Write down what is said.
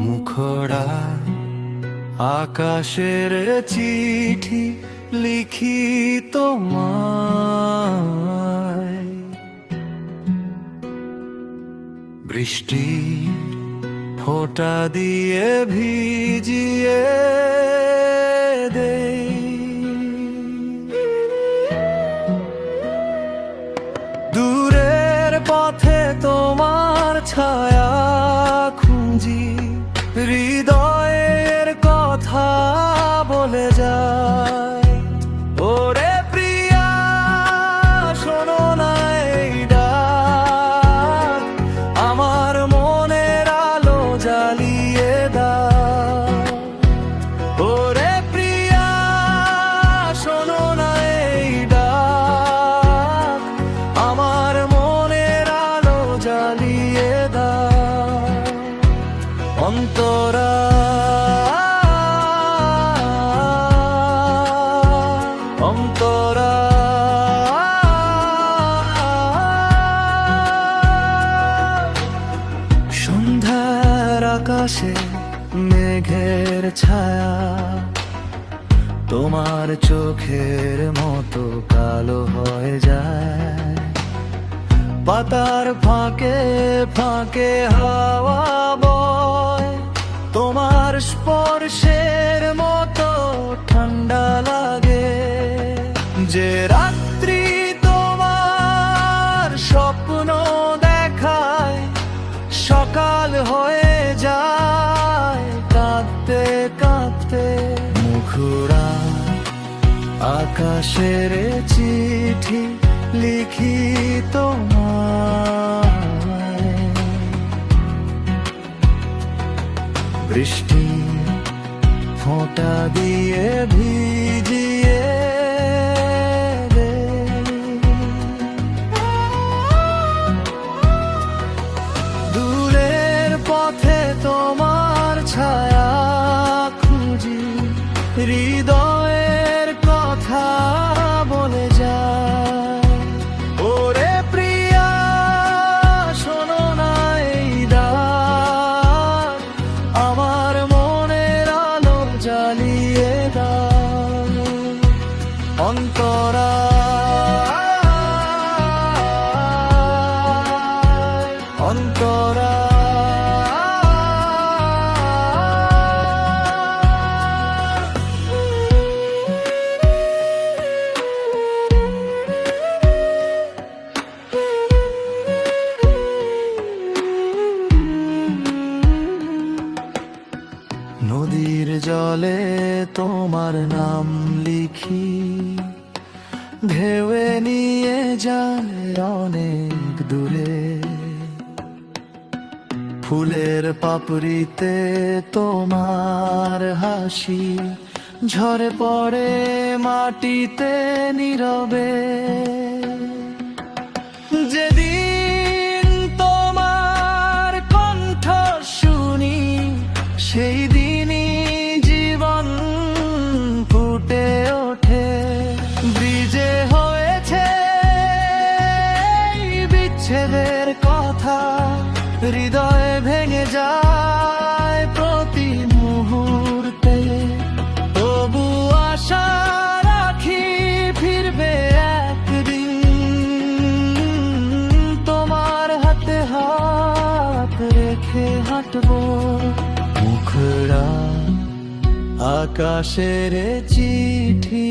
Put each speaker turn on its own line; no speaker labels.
মুখরা আকাশের চিঠি লিখি তোমায়, বৃষ্টি ফোঁটা দিয়ে ভিজিয়ে দেই। দূরের পথে তোমার ছায়া খুঁজি, হৃদয়ের কথা বলে যায়। ওরে প্রিয়া, শোনো না এই ডাক, আমার মনের আলো জ্বালিয়ে দাও। ওরে প্রিয়া, শোনো না এই ডাক, আমার মনের আলো জ্বালিয়ে দাও। অন্তরা অন্তরা সন্ধ্যার আকাশে মেঘের ছায়া তোমার চোখের মতো কালো হয়ে যায়। পাতার ফাঁকে ফাঁকে হাওয়া বয়, তোমার স্পর্শের মতো ঠান্ডা লাগে। যে রাত্রি তোমার স্বপ্ন দেখায়, সকাল হয়ে যায় কাঁদতে কাঁদতে। মুখরা আকাশের চিঠি লিখি তোমায়, বৃষ্টি ফোঁটা দিয়ে ভিজিয়ে দেই। দূরের পথে তোমার ছায়া খুঁজি, হৃদয়ের কথা বলে যায়। ওরে প্রিয়া, শোনো না এই ডাক, আমার মনের আলো জ্বালিয়ে দাও। অন্তরা অন্তরা নদীর জলে তোমার নাম লিখি, ঢেউয়ে নিয়ে যায় অনেক দূরে। ফুলের পাপড়িতে তোমার হাসি ঝরে পড়ে মাটিতে নীরবে। যেদিন তোমার কণ্ঠ শুনি, সেই দিনই জীবন ফুটে ওঠে। ব্রিজে হয়েছে এই বিচ্ছেদের কথা, হৃদয়ে ভেঙে যায় প্রতি মুহূর্তে। তবু আশা রাখি ফিরবে একদিন, তোমার হাতে হাত রেখে হাঁটবো। মুখরা আকাশের চিঠি